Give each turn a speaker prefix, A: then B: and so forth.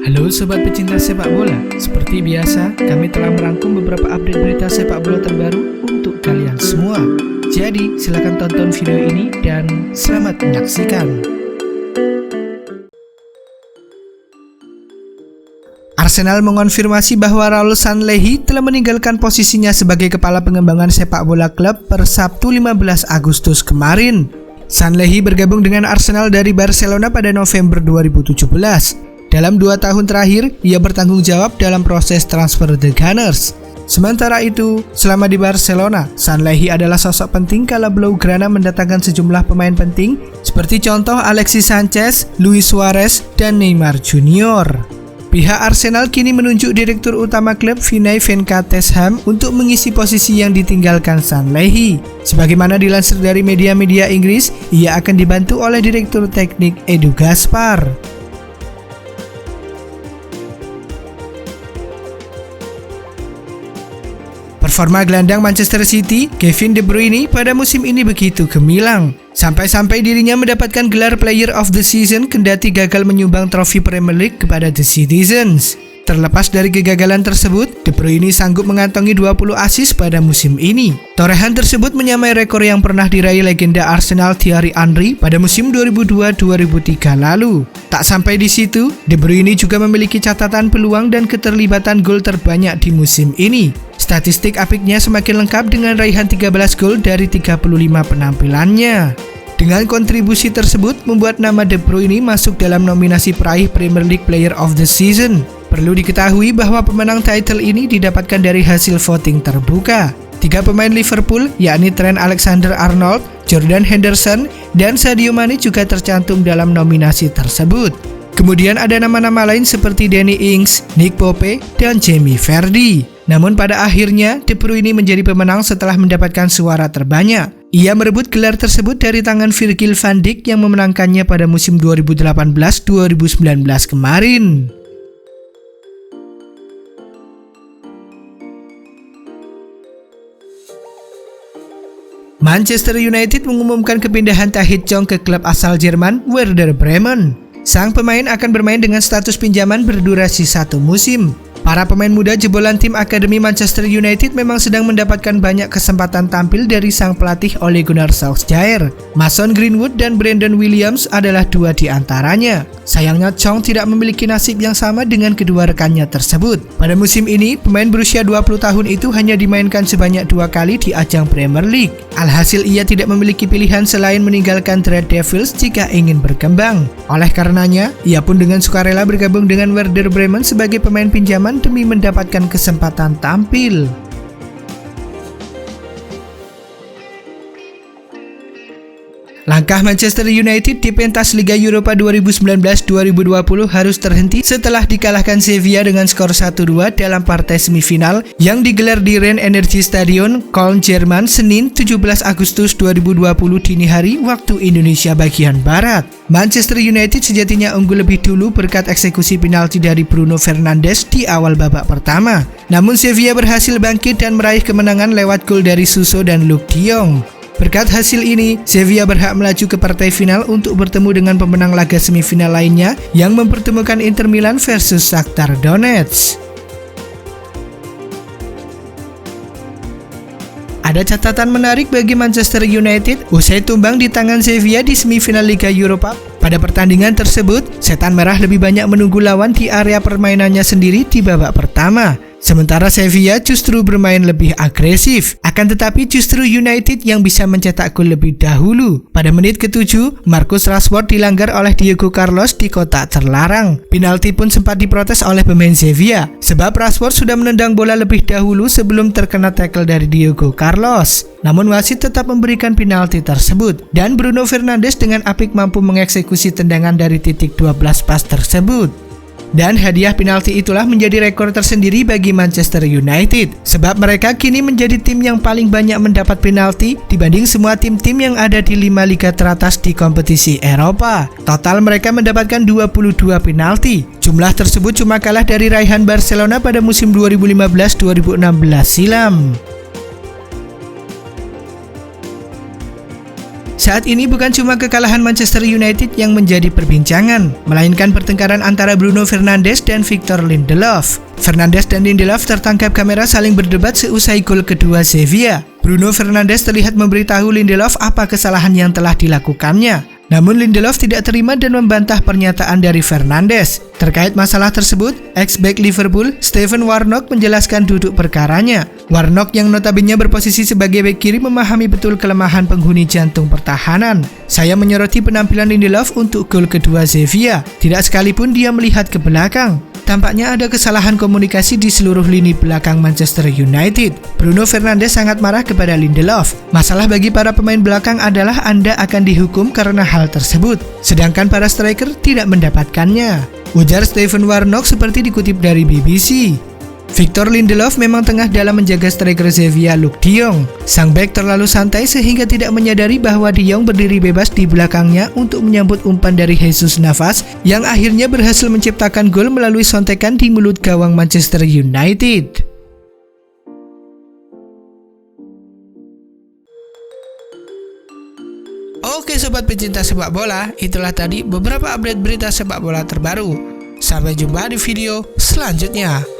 A: Halo sobat pecinta sepak bola, seperti biasa kami telah merangkum beberapa update berita sepak bola terbaru untuk kalian semua. Jadi silakan tonton video ini dan selamat menyaksikan. Arsenal mengonfirmasi bahwa Raul Sanllehi telah meninggalkan posisinya sebagai kepala pengembangan sepak bola klub per Sabtu 15 Agustus kemarin. Sanllehi bergabung dengan Arsenal dari Barcelona pada November 2017. Dalam 2 tahun terakhir, ia bertanggung jawab dalam proses transfer The Gunners. Sementara itu, selama di Barcelona, Sanllehi adalah sosok penting kala Blaugrana mendatangkan sejumlah pemain penting seperti contoh Alexis Sanchez, Luis Suarez, dan Neymar Junior. Pihak Arsenal kini menunjuk direktur utama klub Vinay Venkatesham untuk mengisi posisi yang ditinggalkan Sanllehi. Sebagaimana dilansir dari media-media Inggris, ia akan dibantu oleh direktur teknik Edu Gaspar. Performa gelandang Manchester City, Kevin De Bruyne pada musim ini begitu gemilang. Sampai-sampai dirinya mendapatkan gelar Player of the Season kendati gagal menyumbang trofi Premier League kepada The Citizens. Terlepas dari kegagalan tersebut, De Bruyne sanggup mengantongi 20 assist pada musim ini. Torehan tersebut menyamai rekor yang pernah diraih legenda Arsenal Thierry Henry pada musim 2002-2003 lalu. Tak sampai di situ, De Bruyne juga memiliki catatan peluang dan keterlibatan gol terbanyak di musim ini. Statistik apiknya semakin lengkap dengan raihan 13 gol dari 35 penampilannya. Dengan kontribusi tersebut membuat nama De Bruyne masuk dalam nominasi peraih Premier League Player of the Season. Perlu diketahui bahwa pemenang title ini didapatkan dari hasil voting terbuka. 3 pemain Liverpool yakni Trent Alexander-Arnold, Jordan Henderson, dan Sadio Mane juga tercantum dalam nominasi tersebut. Kemudian ada nama-nama lain seperti Danny Ings, Nick Pope, dan Jamie Vardy. Namun pada akhirnya De Bruyne menjadi pemenang setelah mendapatkan suara terbanyak. Ia merebut gelar tersebut dari tangan Virgil van Dijk yang memenangkannya pada musim 2018-2019 kemarin. Manchester United mengumumkan kepindahan Tahith Chong ke klub asal Jerman Werder Bremen. Sang pemain akan bermain dengan status pinjaman berdurasi 1 musim. Para pemain muda jebolan tim Akademi Manchester United memang sedang mendapatkan banyak kesempatan tampil dari sang pelatih Ole Gunnar Solskjaer. Mason Greenwood dan Brandon Williams adalah 2 di antaranya. Sayangnya Chong tidak memiliki nasib yang sama dengan kedua rekannya tersebut. Pada musim ini, pemain berusia 20 tahun itu hanya dimainkan sebanyak 2 kali di ajang Premier League. Alhasil ia tidak memiliki pilihan selain meninggalkan The Red Devils jika ingin berkembang. Oleh karenanya, ia pun dengan sukarela bergabung dengan Werder Bremen sebagai pemain pinjaman demi mendapatkan kesempatan tampil. Langkah Manchester United di pentas Liga Eropa 2019-2020 harus terhenti setelah dikalahkan Sevilla dengan skor 1-2 dalam partai semifinal yang digelar di Rhein-Energy Stadion, Köln, Jerman, Senin 17 Agustus 2020 dini hari waktu Indonesia bagian Barat. Manchester United sejatinya unggul lebih dulu berkat eksekusi penalti dari Bruno Fernandes di awal babak pertama. Namun Sevilla berhasil bangkit dan meraih kemenangan lewat gol dari Suso dan Luuk de Jong. Berkat hasil ini, Sevilla berhak melaju ke partai final untuk bertemu dengan pemenang laga semifinal lainnya yang mempertemukan Inter Milan versus Shakhtar Donetsk. Ada catatan menarik bagi Manchester United usai tumbang di tangan Sevilla di semifinal Liga Eropa. Pada pertandingan tersebut, Setan Merah lebih banyak menunggu lawan di area permainannya sendiri di babak pertama. Sementara Sevilla justru bermain lebih agresif. Akan tetapi justru United yang bisa mencetak gol lebih dahulu. Pada menit ke-7, Marcus Rashford dilanggar oleh Diego Carlos di kotak terlarang. Penalti pun sempat diprotes oleh pemain Sevilla, sebab Rashford sudah menendang bola lebih dahulu sebelum terkena tackle dari Diego Carlos. Namun wasit tetap memberikan penalti tersebut, dan Bruno Fernandes dengan apik mampu mengeksekusi tendangan dari titik 12 pas tersebut. Dan hadiah penalti itulah menjadi rekor tersendiri bagi Manchester United, sebab mereka kini menjadi tim yang paling banyak mendapat penalti dibanding semua tim-tim yang ada di 5 liga teratas di kompetisi Eropa. Total mereka mendapatkan 22 penalti. Jumlah tersebut cuma kalah dari raihan Barcelona pada musim 2015-2016 silam. Saat ini bukan cuma kekalahan Manchester United yang menjadi perbincangan, melainkan pertengkaran antara Bruno Fernandes dan Victor Lindelof. Fernandes dan Lindelof tertangkap kamera saling berdebat seusai gol kedua Sevilla. Bruno Fernandes terlihat memberitahu Lindelof apa kesalahan yang telah dilakukannya. Namun Lindelof tidak terima dan membantah pernyataan dari Fernandes. Terkait masalah tersebut, ex-back Liverpool, Steven Warnock menjelaskan duduk perkaranya. Warnock yang notabene berposisi sebagai bek kiri memahami betul kelemahan penghuni jantung pertahanan. Saya menyoroti penampilan Lindelof untuk gol kedua Sevilla. Tidak sekalipun dia melihat ke belakang. Tampaknya ada kesalahan komunikasi di seluruh lini belakang Manchester United. Bruno Fernandes sangat marah kepada Lindelof. Masalah bagi para pemain belakang adalah Anda akan dihukum karena hal tersebut, sedangkan para striker tidak mendapatkannya, ujar Steven Warnock seperti dikutip dari BBC. Victor Lindelof memang tengah dalam menjaga striker Sevilla Luuk de Jong. Sang bek terlalu santai sehingga tidak menyadari bahwa de Jong berdiri bebas di belakangnya untuk menyambut umpan dari Jesus Navas yang akhirnya berhasil menciptakan gol melalui sontekan di mulut gawang Manchester United. Oke sobat pecinta sepak bola, itulah tadi beberapa update berita sepak bola terbaru. Sampai jumpa di video selanjutnya.